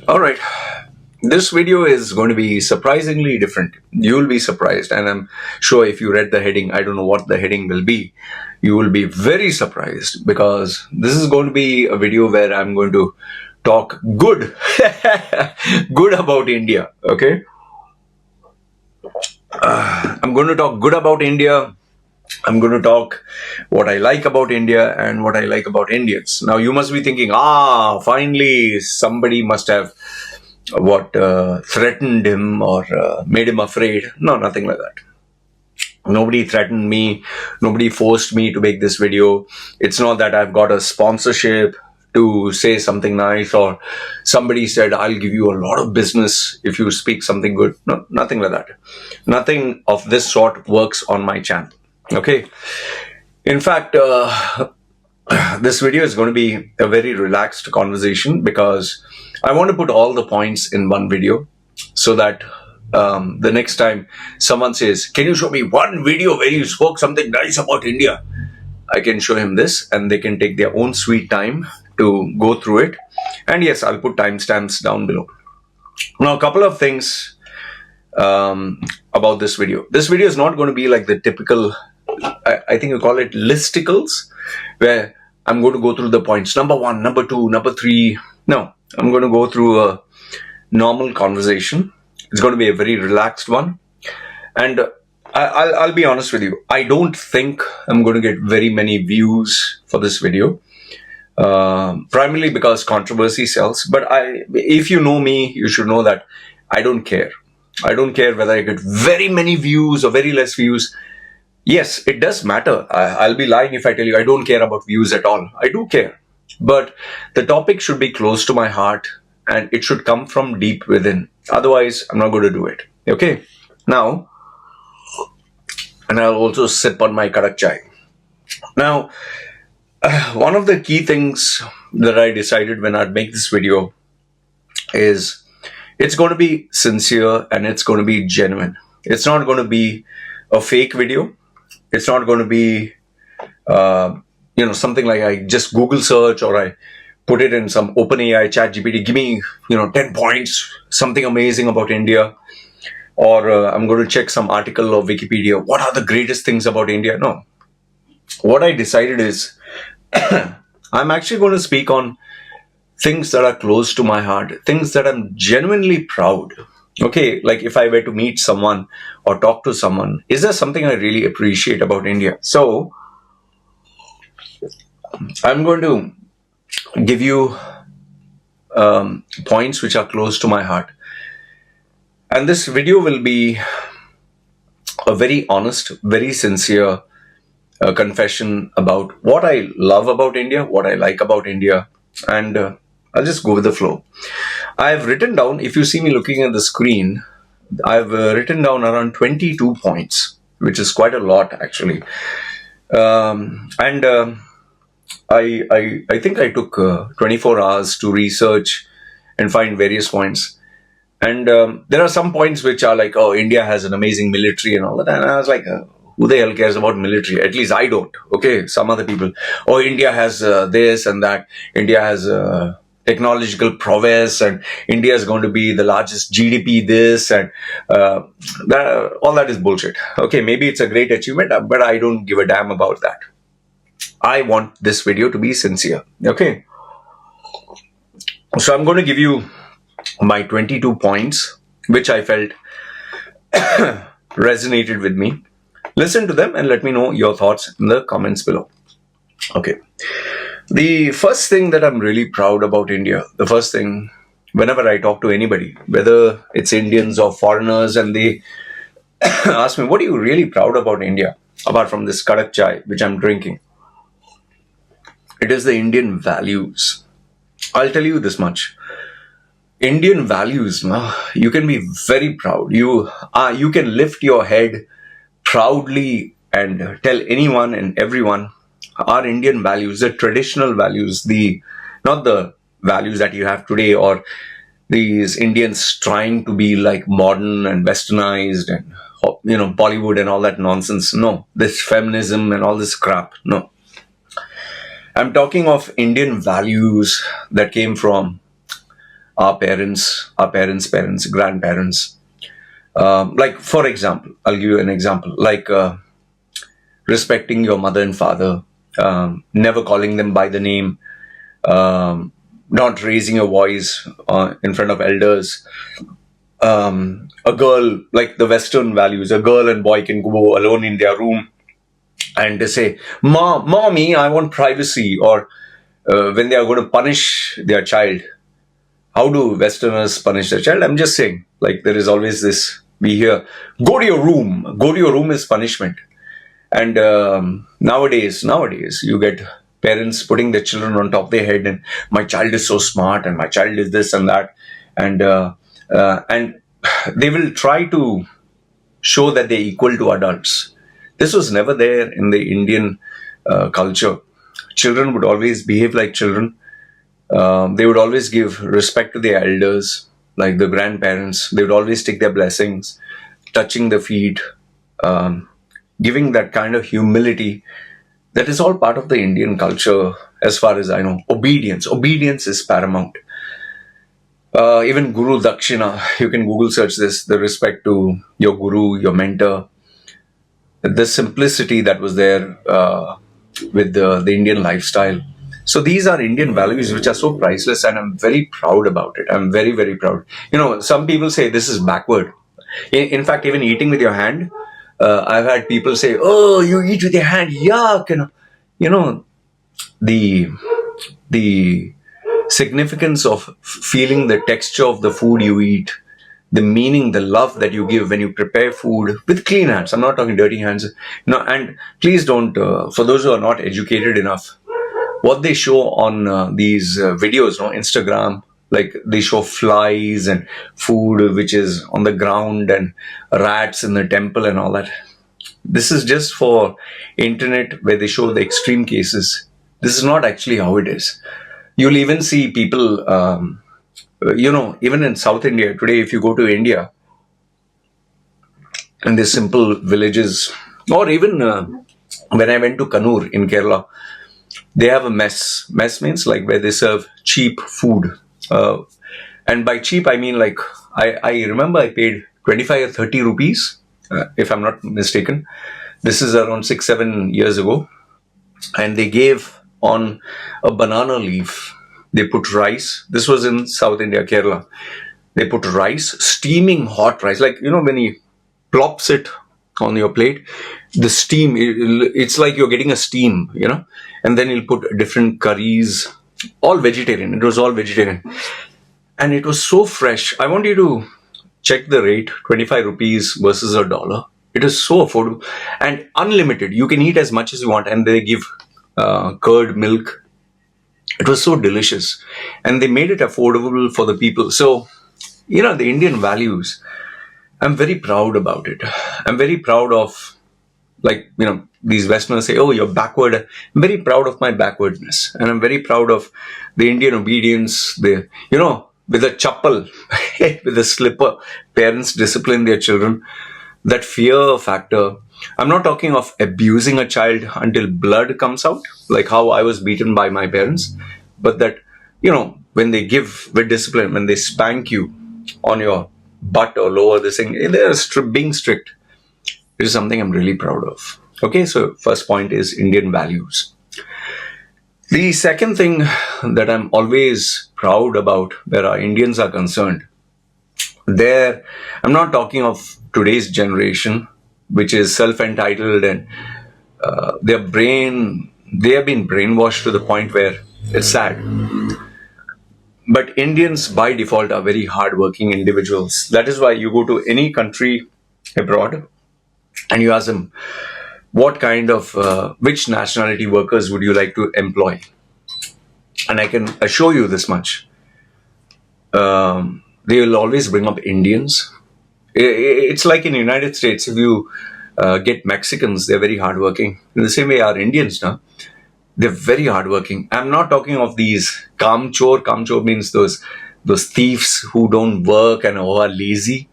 All right. This video is going to be surprisingly different. You'll be surprised, and I'm sure if you read the heading, I don't know what the heading will be, you will be very surprised because this is going to be a video where I'm going to talk good, good about India. Okay. I'm going to talk good about India. I'm going to talk what I like about India and what I like about Indians. Now, you must be thinking, finally, somebody must have threatened him or made him afraid. No, nothing like that. Nobody threatened me. Nobody forced me to make this video. It's not that I've got a sponsorship to say something nice or somebody said, I'll give you a lot of business if you speak something good. No, nothing like that. Nothing of this sort works on my channel. Okay. In fact, this video is going to be a very relaxed conversation because I want to put all the points in one video so that the next time someone says, can you show me one video where you spoke something nice about India? I can show him this and they can take their own sweet time to go through it. And yes, I'll put timestamps down below. Now, a couple of things about this video. This video is not going to be like the typical, I think you call it listicles, where I'm going to go through the points. Number 1, number 2, number 3. No, I'm going to go through a normal conversation. It's going to be a very relaxed one. And I'll be honest with you. I don't think I'm going to get very many views for this video. Primarily because controversy sells. But if you know me, you should know that I don't care. I don't care whether I get very many views or very less views. Yes, it does matter. I'll be lying if I tell you I don't care about views at all. I do care. But the topic should be close to my heart and it should come from deep within. Otherwise, I'm not going to do it. Okay? Now, and I'll also sip on my kadak chai. Now, one of the key things that I decided when I'd make this video is it's going to be sincere and it's going to be genuine. It's not going to be a fake video. It's not going to be, something like I just Google search or I put it in some OpenAI chat GPT, give me, 10 points, something amazing about India. Or I'm going to check some article or Wikipedia. What are the greatest things about India? No. What I decided is I'm actually going to speak on things that are close to my heart, things that I'm genuinely proud. Okay, like if I were to meet someone or talk to someone, is there something I really appreciate about India? So I'm going to give you points which are close to my heart. And this video will be a very honest, very sincere confession about what I love about India, what I like about India, and I'll just go with the flow. I've written down, if you see me looking at the screen, I've written down around 22 points, which is quite a lot actually. I think I took 24 hours to research and find various points. And there are some points which are like, oh, India has an amazing military and all that. And I was like, who the hell cares about military? At least I don't. Okay, some other people. Oh, India has this and that. India has technological prowess and India is going to be the largest GDP this and all that is bullshit. Okay, maybe it's a great achievement, but I don't give a damn about that. I want this video to be sincere. Okay. So I'm going to give you my 22 points, which I felt resonated with me. Listen to them and let me know your thoughts in the comments below. Okay. The first thing that I'm really proud about India, the first thing, whenever I talk to anybody, whether it's Indians or foreigners, and they ask me, what are you really proud about India, apart from this kadak chai, which I'm drinking? It is the Indian values. I'll tell you this much. Indian values, you can be very proud. You can lift your head proudly and tell anyone and everyone our Indian values, the traditional values, not the values that you have today or these Indians trying to be like modern and westernized and Bollywood and all that nonsense. No, this feminism and all this crap. No. I'm talking of Indian values that came from parents, grandparents. Like, for example, I'll give you an example. Like, respecting your mother and father, never calling them by the name, not raising your voice in front of elders. A girl, like the Western values, a girl and boy can go alone in their room and they say, Mommy, I want privacy. Or when they are going to punish their child, how do Westerners punish their child? I'm just saying, like, there is always this, we hear, go to your room. Go to your room is punishment. And nowadays, you get parents putting their children on top of their head, and my child is so smart, and my child is this and that, and they will try to show that they're equal to adults. This was never there in the Indian culture. Children would always behave like children. They would always give respect to their elders, like the grandparents. They would always take their blessings, touching the feet, giving that kind of humility. That is all part of the Indian culture, as far as I know. Obedience is paramount. Even Guru Dakshina, you can Google search this, the respect to your Guru, your mentor, the simplicity that was there with the Indian lifestyle. So these are Indian values which are so priceless, and I'm very proud about it. I'm very, very proud. Some people say this is backward. In fact, even eating with your hand, I've had people say, "Oh, you eat with your hand, yuck!" The significance of feeling the texture of the food you eat, the meaning, the love that you give when you prepare food with clean hands. I'm not talking dirty hands. And please don't. For those who are not educated enough, what they show on these videos, Instagram, like they show flies and food which is on the ground and rats in the temple and all that. This is just for internet where they show the extreme cases. This is not actually how it is. You'll even see people, even in South India today, if you go to India and these simple villages, or even when I went to Kannur in Kerala, they have a mess. Mess means like where they serve cheap food. And by cheap, I mean like, I remember I paid 25 or 30 rupees, if I'm not mistaken. This is around 6-7 years ago. And they gave on a banana leaf, they put rice. This was in South India, Kerala. They put rice, steaming hot rice. Like, when he plops it on your plate, the steam, it's like you're getting a steam, and then he'll put different curries, all vegetarian. It was all vegetarian. And it was so fresh. I want you to check the rate, 25 rupees versus $1. It is so affordable and unlimited. You can eat as much as you want, and they give curd, milk. It was so delicious, and they made it affordable for the people. So, the Indian values, I'm very proud about it. I'm very proud of, like, these Westerners say, oh, you're backward. I'm very proud of my backwardness, and I'm very proud of the Indian obedience. With a chappal, with a slipper, parents discipline their children. That fear factor. I'm not talking of abusing a child until blood comes out, like how I was beaten by my parents, but that, when they give with discipline, when they spank you on your butt or lower this thing, they're being strict. It is something I'm really proud of. Okay, so first point is Indian values. The second thing that I'm always proud about where our Indians are concerned, I'm not talking of today's generation, which is self-entitled, and they have been brainwashed to the point where it's sad. But Indians by default are very hardworking individuals. That is why you go to any country abroad and you ask them, what kind of, which nationality workers would you like to employ? And I can assure you this much. They will always bring up Indians. It's like in the United States, if you get Mexicans, they're very hardworking. In the same way, our Indians now, they're very hardworking. I'm not talking of these kamchor. Kamchor means those thieves who don't work and who are lazy.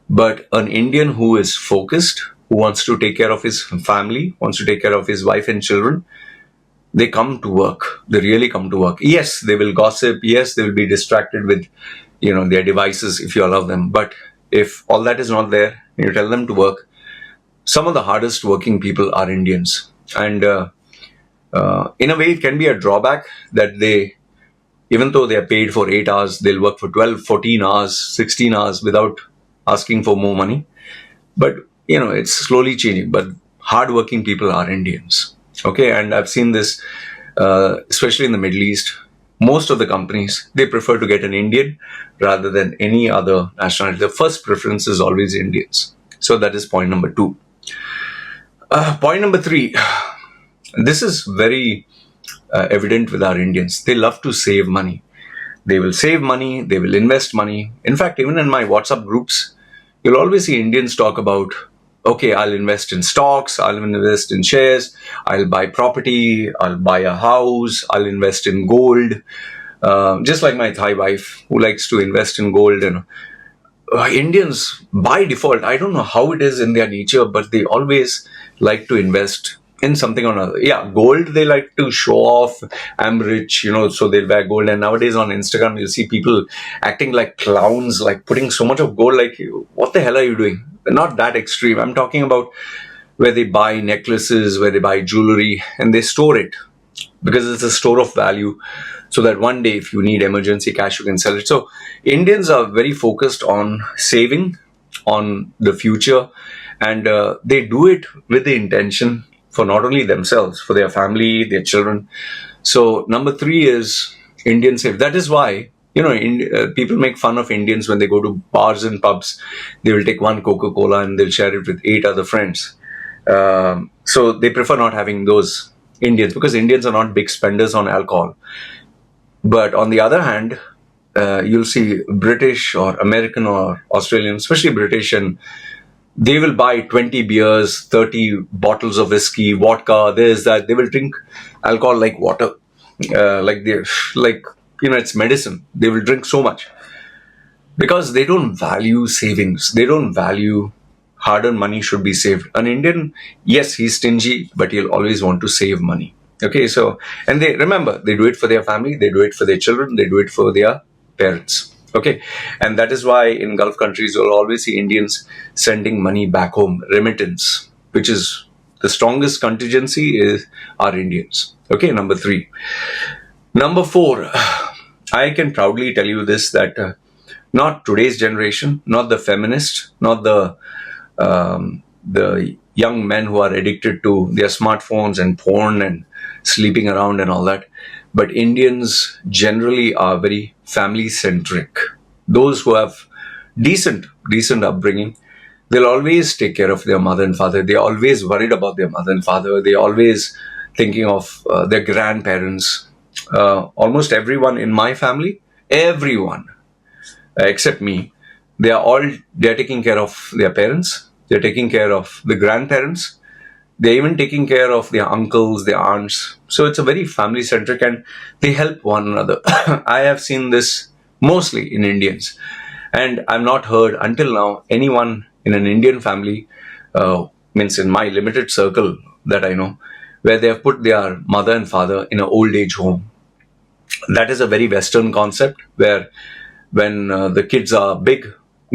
But an Indian who is focused, who wants to take care of his family, wants to take care of his wife and children, they come to work. They really come to work. Yes, they will gossip. Yes, they will be distracted with, their devices if you allow them. But if all that is not there, you tell them to work. Some of the hardest working people are Indians. And in a way, it can be a drawback that even though they are paid for 8 hours, they'll work for 12, 14 hours, 16 hours without asking for more money. But, it's slowly changing. But hardworking people are Indians. Okay, and I've seen this, especially in the Middle East. Most of the companies, they prefer to get an Indian rather than any other nationality. The first preference is always Indians. So that is point number 2. Point number 3. This is very evident with our Indians. They love to save money. They will save money. They will invest money. In fact, even in my WhatsApp groups, you'll always see Indians talk about, okay, I'll invest in stocks, I'll invest in shares, I'll buy property, I'll buy a house, I'll invest in gold. Just like my Thai wife who likes to invest in gold. And Indians, by default, I don't know how it is in their nature, but they always like to invest in something or another. Yeah, gold, they like to show off. I'm rich, so they'll wear gold. And nowadays on Instagram, you'll see people acting like clowns, like putting so much of gold. Like, what the hell are you doing? Not that extreme. I'm talking about where they buy necklaces, where they buy jewelry, and they store it because it's a store of value, so that one day if you need emergency cash, you can sell it. So Indians are very focused on saving, on the future, and they do it with the intention for not only themselves, for their family, their children. So number 3 is Indian save. That is why, people make fun of Indians when they go to bars and pubs. They will take one Coca-Cola and they'll share it with 8 other friends. So they prefer not having those Indians, because Indians are not big spenders on alcohol. But on the other hand, you'll see British or American or Australian, especially British, and they will buy 20 beers, 30 bottles of whiskey, vodka, this, that. They will drink alcohol like water. It's medicine. They will drink so much. Because they don't value savings. They don't value hard-earned money should be saved. An Indian, yes, he's stingy, but he'll always want to save money. Okay, so, and they do it for their family, they do it for their children, they do it for their parents. Okay, and that is why in Gulf countries you'll always see Indians sending money back home, remittance, which is the strongest contingency are Indians. Okay, number 3. Number 4, I can proudly tell you this, that not today's generation, not the feminist, not the young men who are addicted to their smartphones and porn and sleeping around and all that, but Indians generally are very family-centric. Those who have decent upbringing, they'll always take care of their mother and father. They're always worried about their mother and father. They're always thinking of their grandparents. Almost everyone in my family, everyone except me, they're taking care of their parents. They're taking care of the grandparents. They're even taking care of their uncles, their aunts. So it's a very family-centric, and they help one another. I have seen this mostly in Indians. And I've not heard until now anyone in an Indian family, means in my limited circle that I know, where they have put their mother and father in an old age home. That is a very Western concept, where when the kids are big,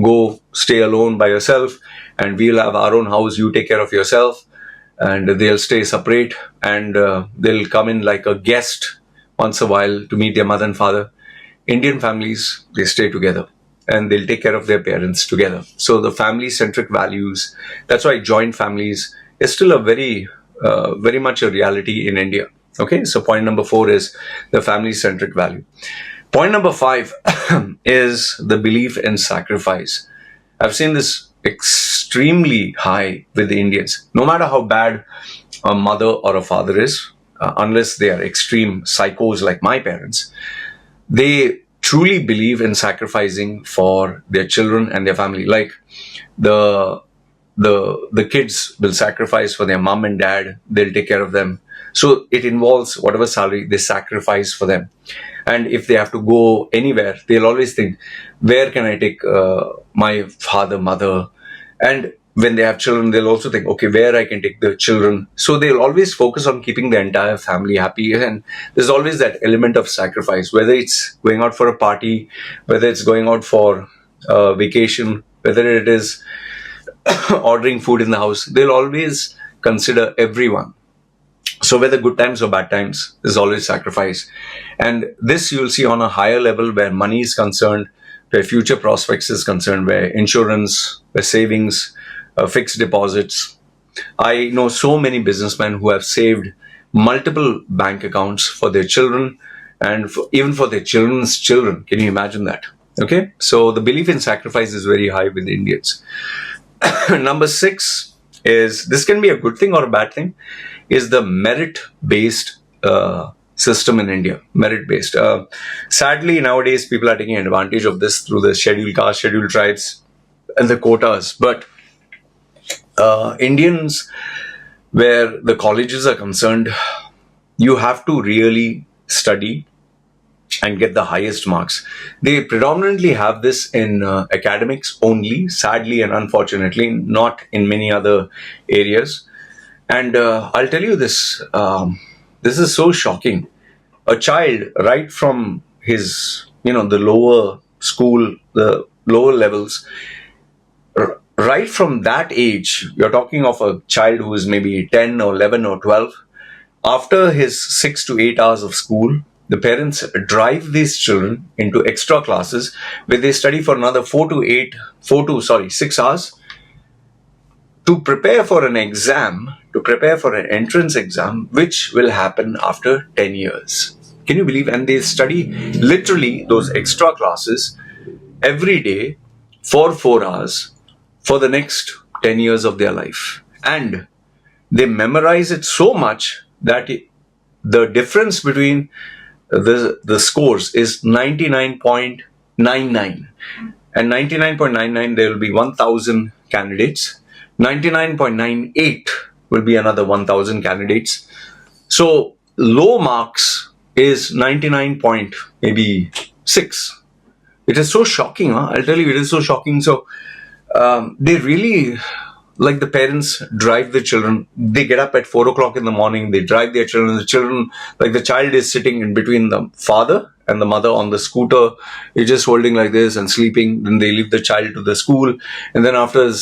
go stay alone by yourself, and we'll have our own house, you take care of yourself. And they'll stay separate, and they'll come in like a guest once a while to meet their mother and father. Indian families, they stay together and they'll take care of their parents together. So the family-centric values, that's why joint families is still a very much a reality in India. Okay, so point number 4 is the family-centric value. Point number 5 is the belief in sacrifice. I've seen this extremely high with the Indians. No matter how bad a mother or a father is, unless they are extreme psychos like my parents, they truly believe in sacrificing for their children and their family. Like the kids will sacrifice for their mom and dad. They'll take care of them. So it involves whatever salary they sacrifice for them. And if they have to go anywhere, they'll always think, where can I take my father, mother? And when they have children, they'll also think, okay, where I can take the children. So they'll always focus on keeping the entire family happy. And there's always that element of sacrifice, whether it's going out for a party, whether it's going out for a vacation, whether it is ordering food in the house, they'll always consider everyone. So whether good times or bad times, there's always sacrifice. And this you'll see on a higher level where money is concerned, where future prospects is concerned, where insurance, where savings, fixed deposits. I know so many businessmen who have saved multiple bank accounts for their children and even for their children's children. Can you imagine that? Okay, so the belief in sacrifice is very high with Indians. Number 6 is, this can be a good thing or a bad thing, is the merit-based system in India. Merit-based. Sadly, nowadays people are taking advantage of this through the scheduled caste, scheduled tribes, and the quotas. But Indians, where the colleges are concerned, you have to really study and get the highest marks. They predominantly have this in academics only, sadly and unfortunately, not in many other areas. And I'll tell you this, this is so shocking. A child, right from his, the lower school, the lower levels, right from that age, you're talking of a child who is maybe 10 or 11 or 12, after his 6 to 8 hours of school, the parents drive these children into extra classes where they study for another 6 hours to prepare for an exam, to prepare for an entrance exam, which will happen after 10 years. Can you believe? And they study literally those extra classes every day for 4 hours for the next 10 years of their life. And they memorize it so much that the difference between the scores is 99.99. And 99.99, there will be 1,000 candidates. 99.98 will be another 1,000 candidates. So low marks is 99 point maybe 6. It is so shocking. I'll tell you, it is so shocking. So they really, like, the parents drive the children. They get up at 4 o'clock in the morning. They drive their children. The children, like, the child is sitting in between the father and the mother on the scooter. He's just holding like this and sleeping. Then they leave the child to the school. And then after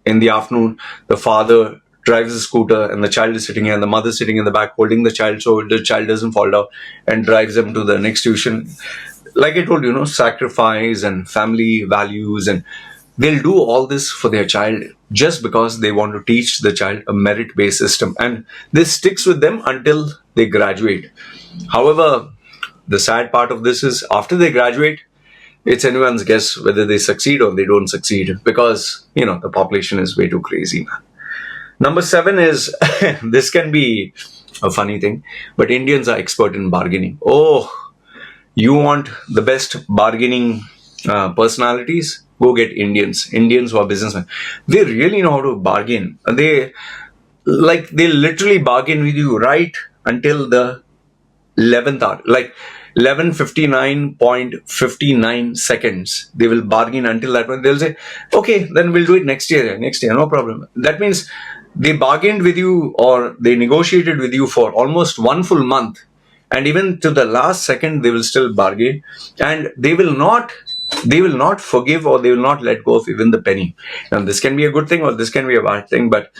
in the afternoon, the father drives the scooter and the child is sitting here and the mother is sitting in the back holding the child so the child doesn't fall down, and drives them to the next tuition. Like I told you, sacrifice and family values, and they'll do all this for their child just because they want to teach the child a merit-based system, and this sticks with them until they graduate. However, the sad part of this is after they graduate, it's anyone's guess whether they succeed or they don't succeed, because the population is way too crazy. Number 7 is this can be a funny thing, but Indians are expert in bargaining. Oh, you want the best bargaining personalities? Go get Indians who are businessmen. They really know how to bargain. They literally bargain with you right until the 11th hour, like 11:59.59 seconds. They will bargain until that one. They'll say, okay, then we'll do it next year, no problem. That means they bargained with you or they negotiated with you for almost 1 full month. And even to the last second, they will still bargain, and they will not forgive or they will not let go of even the penny. Now, this can be a good thing or this can be a bad thing, but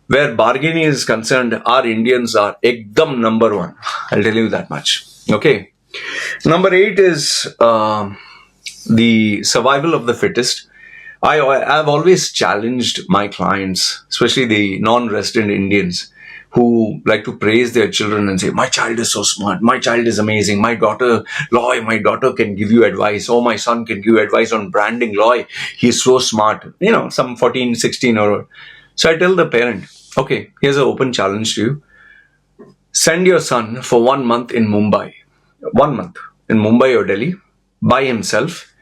where bargaining is concerned, our Indians are ekdam number 1. I'll tell you that much. Okay. Number 8 is the survival of the fittest. I've always challenged my clients, especially the non-resident Indians, who like to praise their children and say, my child is so smart, my child is amazing, my daughter can give you advice, oh, my son can give you advice on branding, Loy, he's so smart, some 14, 16 or. So I tell the parent, okay, here's an open challenge to you. Send your son for 1 month in Mumbai. 1 month in Mumbai or Delhi by himself,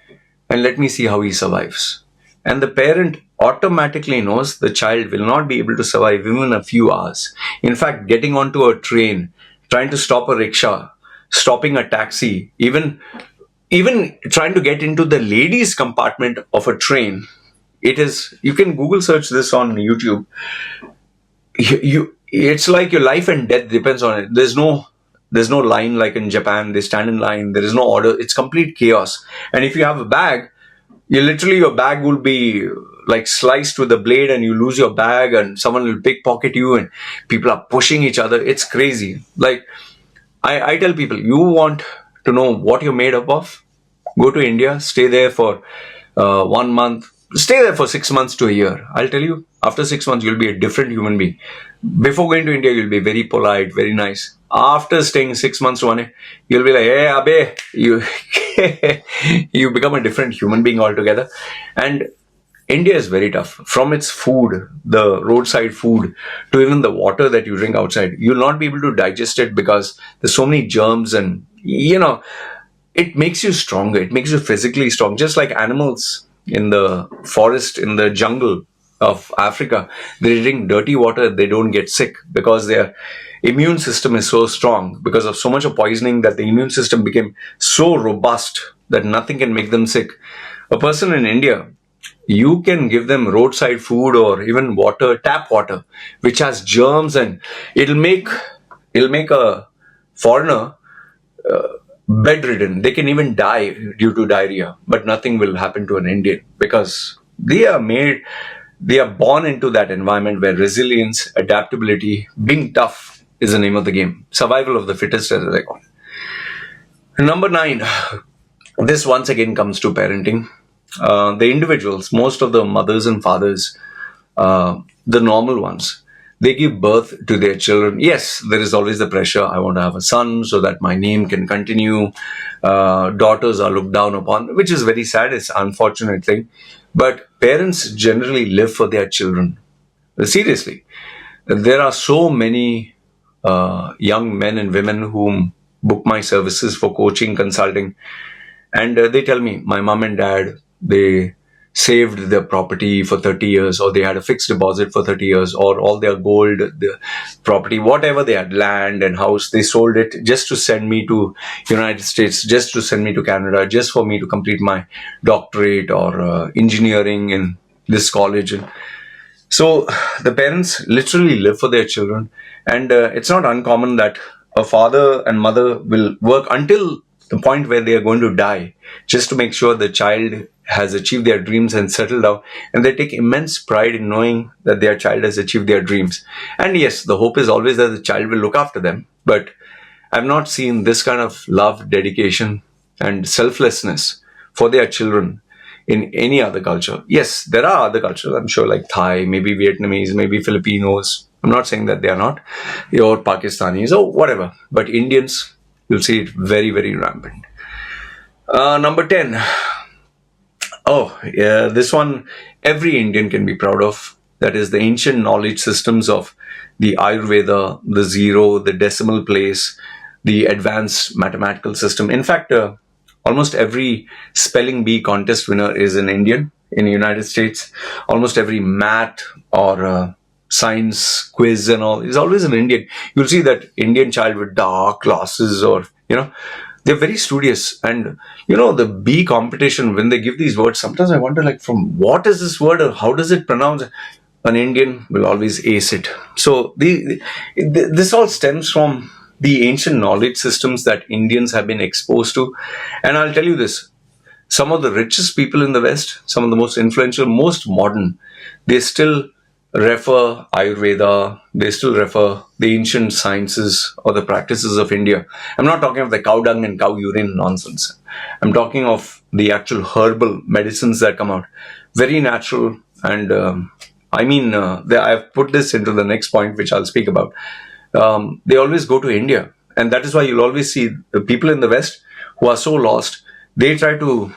and let me see how he survives. And the parent automatically knows the child will not be able to survive even a few hours. In fact, getting onto a train, trying to stop a rickshaw, stopping a taxi, even trying to get into the ladies' compartment of a train It is, you can Google search this on YouTube. It's like your life and death depends on it. There's no line like in Japan. They stand in line. There is no order. It's complete chaos. And if you have a bag, your bag will be like sliced with a blade, and you lose your bag, and someone will pickpocket you, and people are pushing each other. It's crazy. Like, I tell people, you want to know what you're made up of? Go to India, stay there for 1 month, stay there for 6 months to a year. I'll tell you, after 6 months, you'll be a different human being. Before going to India, you'll be very polite, very nice. After staying 6 months to 1 year, you'll be like, hey, Abe, you become a different human being altogether. And India is very tough. From its food, the roadside food, to even the water that you drink outside, you'll not be able to digest it because there's so many germs, and it makes you stronger. It makes you physically strong. Just like animals in the forest, in the jungle of Africa, they drink dirty water, they don't get sick because their immune system is so strong. Because of so much of poisoning, that the immune system became so robust that nothing can make them sick. A person in India, you can give them roadside food or even water, tap water, which has germs, and it'll make a foreigner bedridden. They can even die due to diarrhea, but nothing will happen to an Indian because they are born into that environment where resilience, adaptability, being tough is the name of the game. Survival of the fittest, as I call it. Number 9, this once again comes to parenting. The individuals, most of the mothers and fathers, the normal ones, they give birth to their children. Yes, there is always the pressure. I want to have a son so that my name can continue. Daughters are looked down upon, which is very sad. It's an unfortunate thing. But parents generally live for their children. Seriously. There are so many young men and women whom book my services for coaching, consulting. And they tell me, my mom and dad, they saved their property for 30 years, or they had a fixed deposit for 30 years, or all their gold, the property, whatever they had, land and house, they sold it just to send me to United States, just to send me to Canada, just for me to complete my doctorate or engineering in this college. And so the parents literally live for their children. And it's not uncommon that a father and mother will work until the point where they are going to die, just to make sure the child has achieved their dreams and settled down. And they take immense pride in knowing that their child has achieved their dreams. And yes, the hope is always that the child will look after them. But I've not seen this kind of love, dedication, and selflessness for their children in any other culture. Yes, there are other cultures, I'm sure, like Thai, maybe Vietnamese, maybe Filipinos. I'm not saying that they are not, or Pakistanis, or whatever. But Indians, you'll see it very, very rampant. Number 10. Oh, yeah, this one every Indian can be proud of. That is the ancient knowledge systems of the Ayurveda, the zero, the decimal place, the advanced mathematical system. In fact, almost every spelling bee contest winner is an Indian in the United States. Almost every math or science quiz and all is always an Indian. You'll see that Indian child with dark glasses, or they're very studious. And the bee competition, when they give these words, sometimes I wonder, like, from what is this word or how does it pronounce? An Indian will always ace it. So this all stems from the ancient knowledge systems that Indians have been exposed to. And I'll tell you this, some of the richest people in the West, some of the most influential, most modern, they still refer Ayurveda, they still refer the ancient sciences or the practices of India. I'm not talking of the cow dung and cow urine nonsense. I'm talking of the actual herbal medicines that come out. Very natural. And I've put this into the next point, which I'll speak about. They always go to India. And that is why you'll always see the people in the West who are so lost, they try to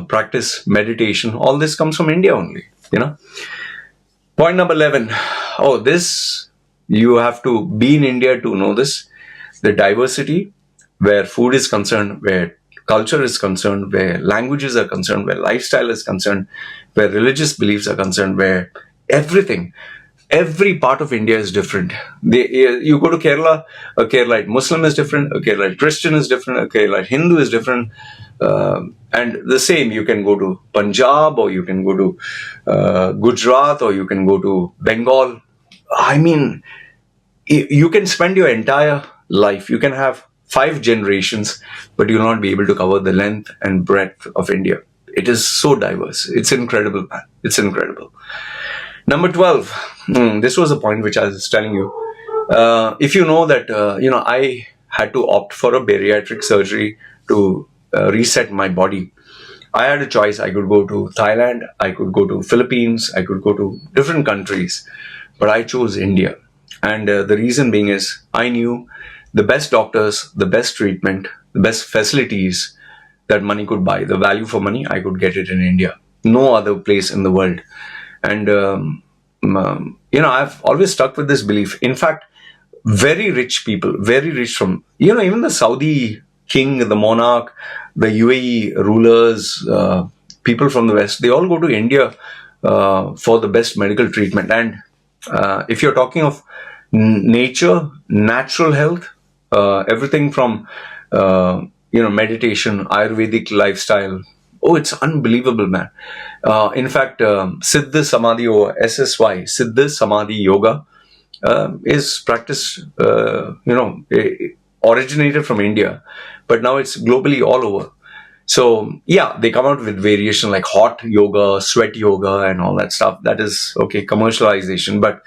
practice meditation. All this comes from India only, Point number 11. Oh, this, you have to be in India to know this. The diversity where food is concerned, where culture is concerned, where languages are concerned, where lifestyle is concerned, where religious beliefs are concerned, where everything. Every part of India is different. You go to Kerala, a Keralite Muslim is different, a Keralite Christian is different, a Keralite Hindu is different. And the same, you can go to Punjab, or you can go to Gujarat, or you can go to Bengal. I mean, you can spend your entire life, you can have 5 generations, but you'll not be able to cover the length and breadth of India. It is so diverse. It's incredible, man. It's incredible. Number 12. This was a point which I was telling you. If you know that, I had to opt for a bariatric surgery to reset my body. I had a choice. I could go to Thailand, I could go to Philippines, I could go to different countries, but I chose India. And the reason being is I knew the best doctors, the best treatment, the best facilities that money could buy, the value for money, I could get it in India. No other place in the world. And, I've always stuck with this belief. In fact, very rich people, very rich from, even the Saudi king, the monarch, the UAE rulers, people from the West, they all go to India for the best medical treatment. And if you're talking of nature, natural health, everything from, meditation, Ayurvedic lifestyle, oh, it's unbelievable, man. In fact, Siddha Samadhi, or SSY, Siddha Samadhi Yoga, is practiced, originated from India, but now it's globally all over. So, yeah, they come out with variation like hot yoga, sweat yoga, and all that stuff. That is, okay, commercialization. But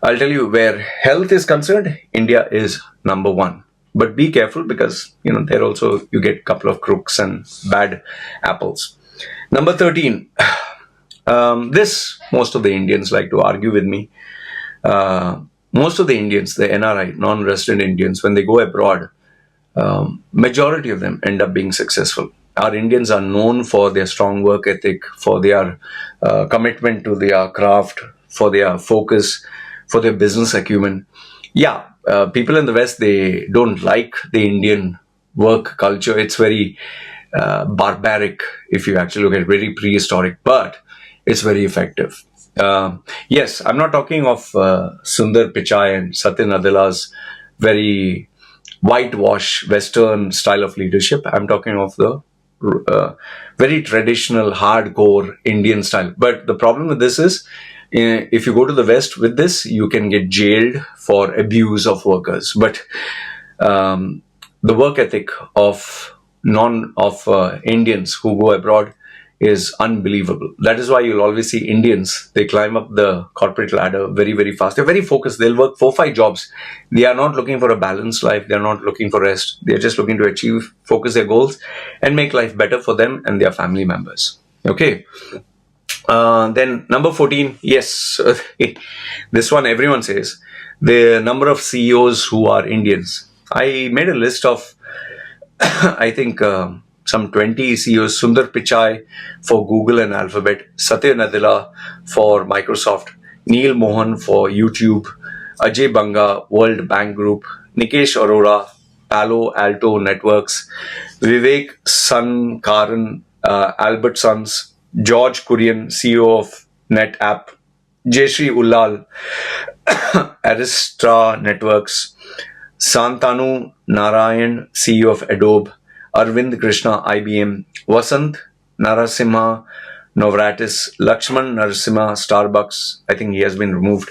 I'll tell you, where health is concerned, India is number one. But be careful, because, there also you get a couple of crooks and bad apples. Number 13. This, most of the Indians like to argue with me. Most of the Indians, the NRI, non-resident Indians, when they go abroad, majority of them end up being successful. Our Indians are known for their strong work ethic, for their commitment to their craft, for their focus, for their business acumen. Yeah, people in the West, they don't like the Indian work culture. It's very barbaric, if you actually look at it, very prehistoric, but it's very effective. Yes, I'm not talking of Sundar Pichai and Satya Nadella's very whitewash Western style of leadership. I'm talking of the very traditional, hardcore Indian style. But the problem with this is, if you go to the West with this, you can get jailed for abuse of workers. But the work ethic of Indians who go abroad is unbelievable. That is why you'll always see Indians, they climb up the corporate ladder very, very fast. They're very focused. They'll work 4-5 jobs. They are not looking for a balanced life. They're not looking for rest. They're just looking to achieve, focus their goals, and make life better for them and their family members. Okay. Then number 14, yes, this one everyone says, the number of CEOs who are Indians. I made a list of, I think, some 20 CEOs. Sundar Pichai for Google and Alphabet, Satya Nadella for Microsoft, Neil Mohan for YouTube, Ajay Banga, World Bank Group, Nikesh Arora, Palo Alto Networks, Vivek Sankaran, Albert Sons, George Kurian, CEO of NetApp, Jayshree Ullal, Arista Networks, Santanu Narayan, CEO of Adobe, Arvind Krishna, IBM, Vasant Narasimha, Novartis, Lakshman Narasimha, Starbucks, I think he has been removed,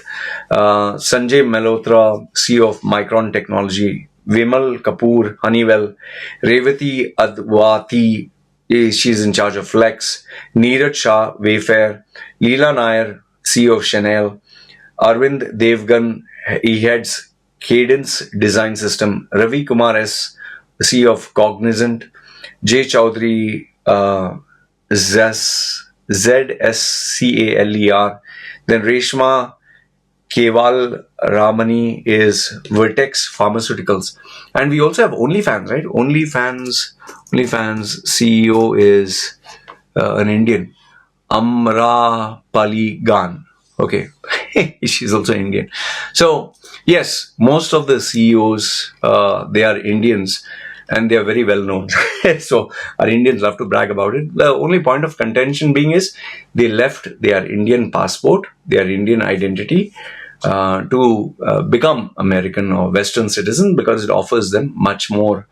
Sanjay Malhotra, CEO of Micron Technology, Vimal Kapoor, Honeywell, Revati Advati, she's in charge of Flex, Neeraj Shah, Wayfair, Leela Nair, CEO of Chanel, Arvind Devgan, he heads Cadence Design System, Ravi Kumar S, CEO of Cognizant, Jay Chaudhary, ZSCALER, then Reshma Keval Ramani is Vertex Pharmaceuticals. And we also have OnlyFans, right? OnlyFans CEO is an Indian, Amra Paligan. Okay, she's also Indian. So yes, most of the CEOs, they are Indians. and they are very well known. So our Indians love to brag about it. The only point of contention being is they left their Indian passport, their Indian identity, to become American or Western citizen because it offers them much more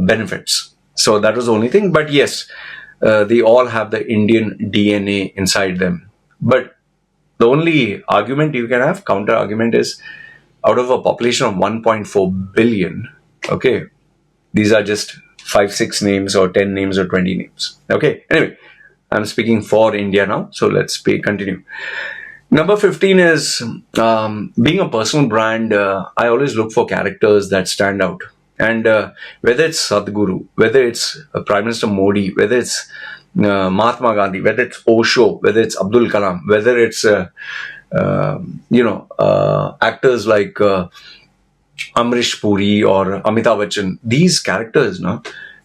benefits. So that was the only thing. But yes, they all have the Indian DNA inside them. But the only argument you can have, counter argument, is out of a population of 1.4 billion, okay, these are just 5, 6 names or 10 names or 20 names. Okay, anyway, I'm speaking for India now, so let's continue. Number 15 is being a personal brand. I always look for characters that stand out. And whether it's Sadhguru, whether it's Prime Minister Modi, whether it's Mahatma Gandhi, whether it's Osho, whether it's Abdul Kalam, whether it's actors like Amrish Puri or Amitabh Bachchan, these characters,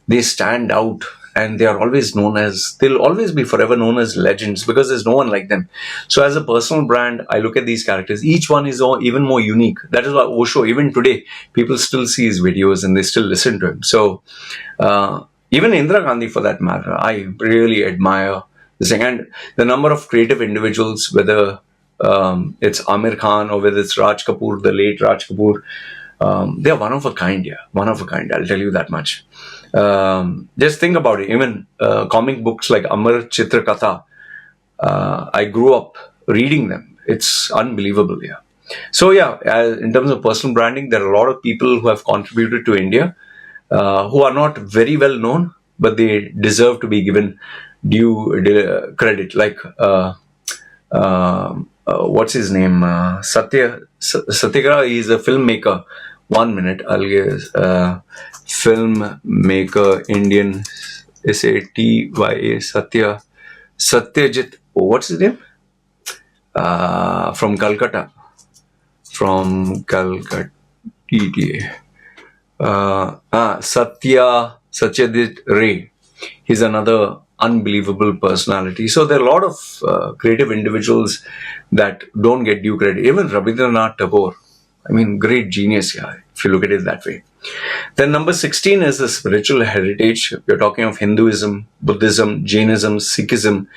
they stand out, and they are always known as, they'll always be forever known as legends because there's no one like them. So as a personal brand, I look at these characters. Each one is even more unique. That is why Osho, even today, people still see his videos and they still listen to him. So even Indira Gandhi, for that matter, I really admire this thing. And the number of creative individuals, whether it's Amir Khan or whether it's Raj Kapoor, the late Raj Kapoor, they are one of a kind. Yeah, one of a kind. I'll tell you that much. Just think about it. Even comic books like Amar Chitra Katha, I grew up reading them. It's unbelievable. Yeah. So yeah, in terms of personal branding, there are a lot of people who have contributed to India who are not very well known, but they deserve to be given due credit. Like what's his name? Satyagraha is a filmmaker. 1 minute, I'll give filmmaker, Indian, Satya, Satyajit, what's his name? From Calcutta. Satyajit Ray. He's another unbelievable personality. So there are a lot of creative individuals that don't get due credit. Even Rabindranath Tagore, I mean, great genius, yeah, if you look at it that way. Then number 16 is the spiritual heritage. We're talking of Hinduism, Buddhism, Jainism, Sikhism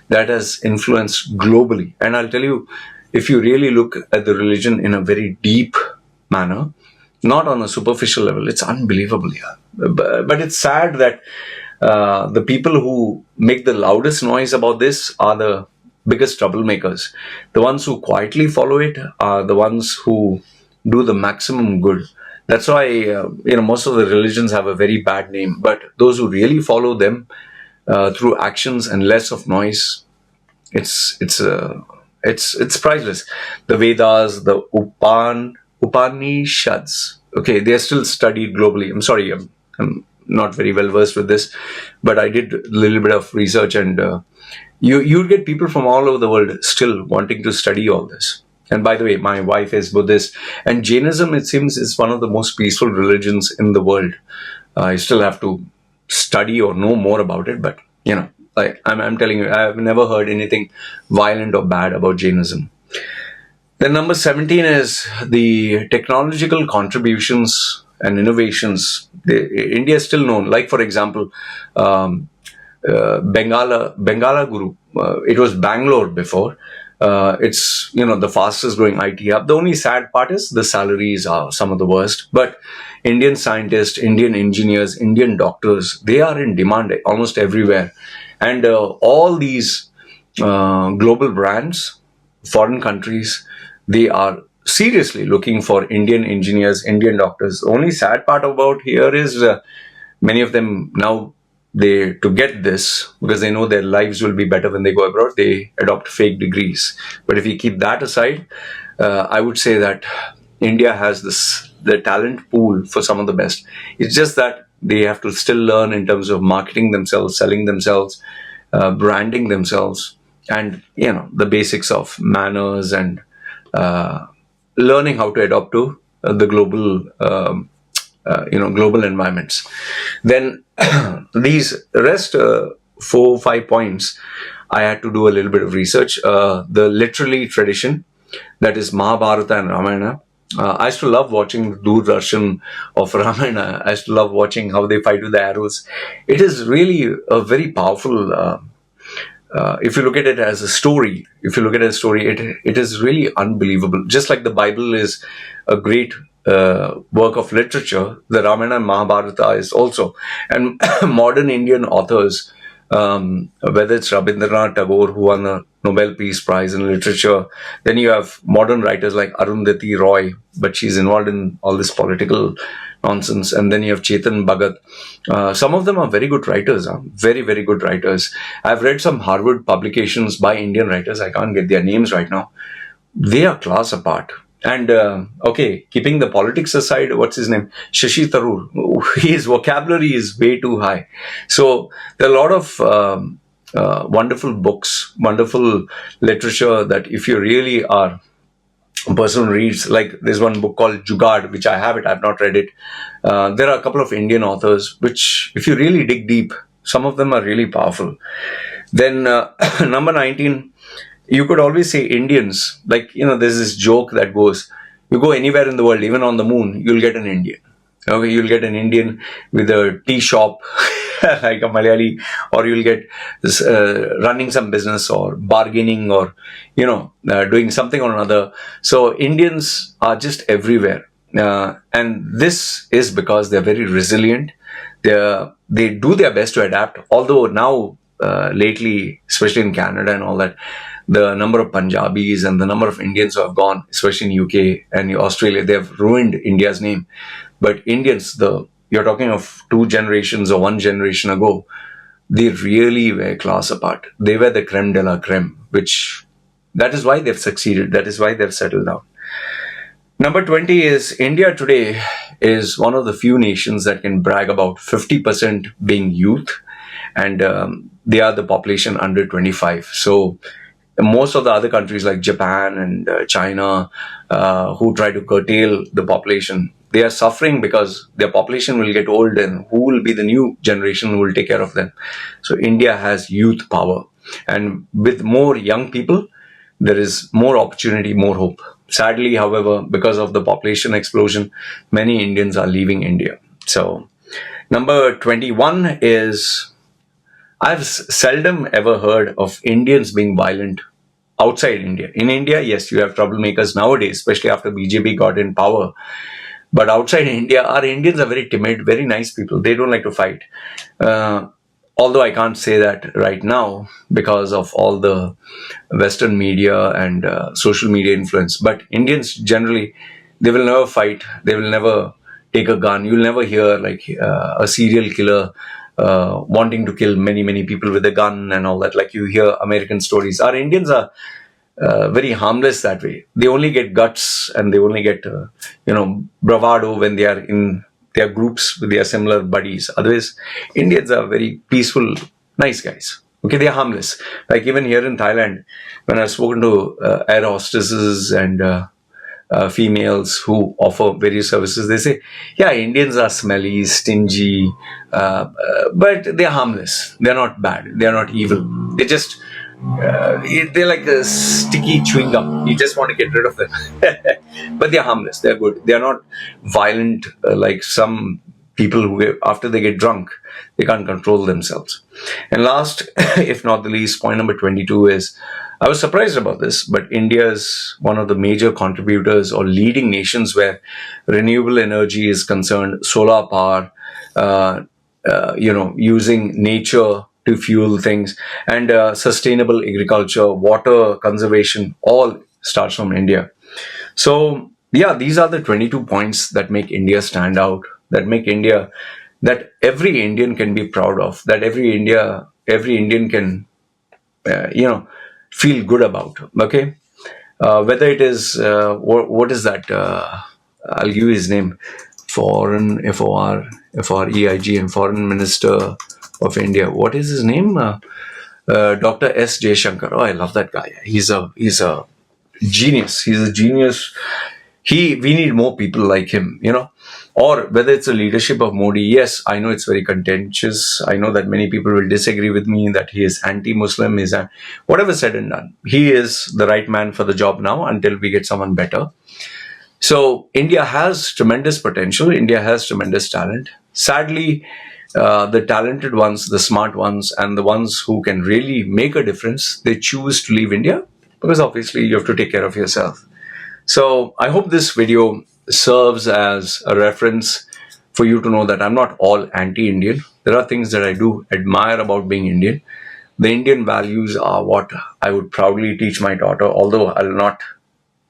that has influenced globally. And I'll tell you, if you really look at the religion in a very deep manner, not on a superficial level, it's unbelievable, yeah. But it's sad that the people who make the loudest noise about this are the biggest troublemakers. The ones who quietly follow it are the ones who do the maximum good. That's why most of the religions have a very bad name, but those who really follow them through actions and less of noise, it's priceless. The Vedas, the Upanishads, okay, they are still studied globally. I'm sorry, I'm not very well versed with this, but I did a little bit of research, and you'd get people from all over the world still wanting to study all this. And by the way, my wife is Buddhist, and Jainism, it seems, is one of the most peaceful religions in the world. I still have to study or know more about it, but I'm telling you, I've never heard anything violent or bad about Jainism. Then number 17 is the technological contributions and innovations. India is still known. Like, for example, Bengala Guru. It was Bangalore before. It's the fastest growing IT hub. The only sad part is the salaries are some of the worst. But Indian scientists, Indian engineers, Indian doctors, they are in demand almost everywhere. And all these global brands, foreign countries, they are seriously looking for Indian engineers, Indian doctors. The only sad part about here is many of them now, to get this, because they know their lives will be better when they go abroad, they adopt fake degrees. But if you keep that aside, I would say that India has the talent pool for some of the best. It's just that they have to still learn in terms of marketing themselves, selling themselves, branding themselves, and the basics of manners and learning how to adapt to the global global environments. Then these rest 4-5 points, I had to do a little bit of research. The literary tradition, that is Mahabharata and Ramayana, I used to love watching the Doordarshan of Ramayana. I used to love watching how they fight with the arrows. It is really a very powerful. If you look at it as a story, if you look at it as a story, it is really unbelievable. Just like the Bible is a great work of literature, the Ramayana and Mahabharata is also. And modern Indian authors, whether it's Rabindranath Tagore, who won the Nobel Peace Prize in Literature, then you have modern writers like Arundhati Roy, but she's involved in all this political nonsense. And then you have Chetan Bhagat. Some of them are very good writers, very, very good writers. I've read some Harvard publications by Indian writers. I can't get their names right now. They are class apart. And okay, keeping the politics aside, what's his name? Shashi Tharoor. His vocabulary is way too high. So there are a lot of wonderful books, wonderful literature that if you really are a person who reads, like there's one book called Jugaad, which I've not read it. There are a couple of Indian authors, which if you really dig deep, some of them are really powerful. Then number 19, you could always say Indians, like, there's this joke that goes, you go anywhere in the world, even on the moon, you'll get an Indian. Okay, you'll get an Indian with a tea shop, like a Malayali, or you'll get this running some business or bargaining or, doing something or another. So Indians are just everywhere. And this is because they're very resilient. They do their best to adapt. Although now, lately, especially in Canada and all that, the number of Punjabis and the number of Indians who have gone, especially in UK and Australia, they have ruined India's name. But Indians, you're talking of 2 generations or 1 generation ago, they really were class apart. They were the creme de la creme, that is why they've succeeded. That is why they've settled down. Number 20 is India today is one of the few nations that can brag about 50% being youth, and they are the population under 25. So most of the other countries like Japan and China, who try to curtail the population, they are suffering because their population will get old, and who will be the new generation who will take care of them? So India has youth power, and with more young people, there is more opportunity, more hope. Sadly, however, because of the population explosion, many Indians are leaving India. So number 21 is, I've seldom ever heard of Indians being violent outside India. In India, yes, you have troublemakers nowadays, especially after BJP got in power. But outside India, our Indians are very timid, very nice people. They don't like to fight. Although I can't say that right now because of all the Western media and social media influence. But Indians generally, they will never fight. They will never take a gun. You'll never hear like a serial killer wanting to kill many, many people with a gun and all that. Like you hear American stories. Our Indians are very harmless that way. They only get guts and they only get, bravado when they are in their groups with their similar buddies. Otherwise, Indians are very peaceful, nice guys. Okay, they are harmless. Like even here in Thailand, when I've spoken to air hostesses and females who offer various services, they say, yeah, Indians are smelly, stingy, but they're harmless. They're not bad. They're not evil. They're like a sticky chewing gum. You just want to get rid of them. But they're harmless. They're good. They're not violent like some people who, after they get drunk, they can't control themselves. And last, if not the least, point number 22 is, I was surprised about this, but India is one of the major contributors or leading nations where renewable energy is concerned, solar power, using nature to fuel things, and sustainable agriculture, water conservation, all starts from India. So, yeah, these are the 22 points that make India stand out, that make India, that every Indian can be proud of, that every Indian can, feel good about. Okay, whether it is what is that? I'll give you his name. Foreign FREIG, Foreign Minister of India. What is his name? Dr. S. Jaishankar. Oh, I love that guy. He's a genius. He's a genius. We need more people like him, Or whether it's the leadership of Modi. Yes, I know it's very contentious. I know that many people will disagree with me that he is anti-Muslim, whatever said and done. He is the right man for the job now until we get someone better. So India has tremendous potential. India has tremendous talent. Sadly, the talented ones, the smart ones, and the ones who can really make a difference, they choose to leave India because obviously you have to take care of yourself. So I hope this video serves as a reference for you to know that I'm not all anti-Indian. There are things that I do admire about being Indian. The Indian values are what I would proudly teach my daughter, although I'll not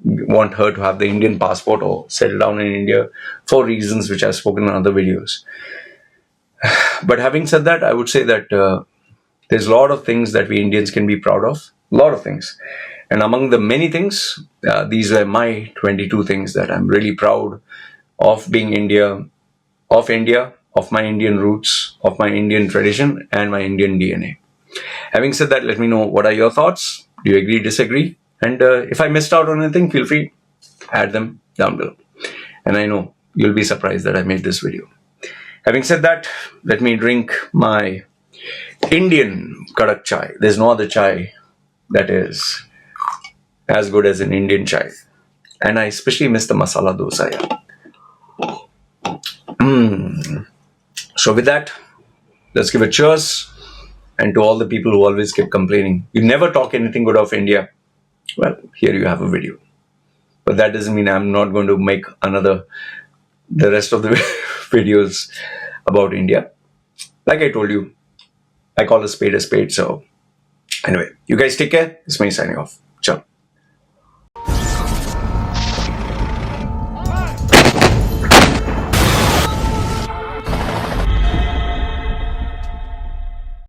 want her to have the Indian passport or settle down in India for reasons which I've spoken in other videos. But having said that, I would say that there's a lot of things that we Indians can be proud of. A lot of things. And among the many things, these were my 22 things that I'm really proud of being India, of my Indian roots, of my Indian tradition, and my Indian DNA. Having said that, let me know what are your thoughts. Do you agree, disagree? And if I missed out on anything, feel free, add them down below. And I know you'll be surprised that I made this video. Having said that, let me drink my Indian kadak chai. There's no other chai that is as good as an Indian chai. And I especially miss the masala dosa. So with that, let's give a cheers. And to all the people who always keep complaining, you never talk anything good of India. Well, here you have a video. But that doesn't mean I'm not going to make the rest of the videos about India. Like I told you, I call a spade a spade. So anyway, you guys take care. It's me signing off.